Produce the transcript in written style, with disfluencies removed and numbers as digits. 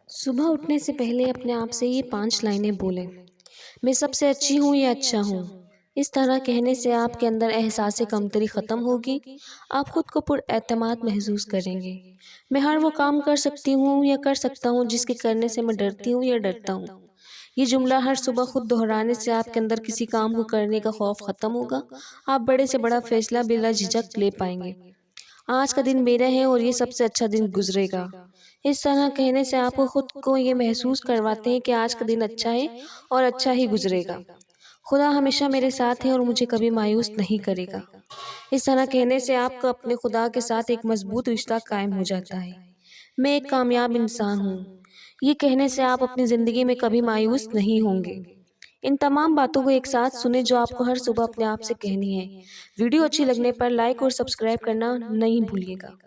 सुबह उठने से पहले अपने आप से ये 5 लाइनें बोलें। मैं सबसे अच्छी हूँ या अच्छा हूँ। इस तरह कहने से आपके अंदर एहसास कमतरी ख़त्म होगी। आप खुद को पुरएतमाद महसूस करेंगे। मैं हर वो काम कर सकती हूँ या कर सकता हूँ जिसके करने से मैं डरती हूँ या डरता हूँ। ये जुमला हर सुबह खुद दोहराने से आपके अंदर किसी काम को करने का खौफ ख़त्म होगा। आप बड़े से बड़ा फैसला बिला झिझक ले पाएंगे। आज का दिन मेरा है और ये सबसे अच्छा दिन गुजरेगा। इस तरह कहने से आपको खुद को ये महसूस करवाते हैं कि आज का दिन अच्छा है और अच्छा ही गुजरेगा। खुदा हमेशा मेरे साथ है और मुझे कभी मायूस नहीं करेगा। इस तरह कहने से आपका अपने खुदा के साथ एक मजबूत रिश्ता कायम हो जाता है। मैं एक कामयाब इंसान हूँ। ये कहने से आप अपनी ज़िंदगी में कभी मायूस नहीं होंगे। इन तमाम बातों को एक साथ सुने जो आपको हर सुबह अपने आप से कहनी है। वीडियो अच्छी लगने पर लाइक और सब्सक्राइब करना नहीं भूलिएगा।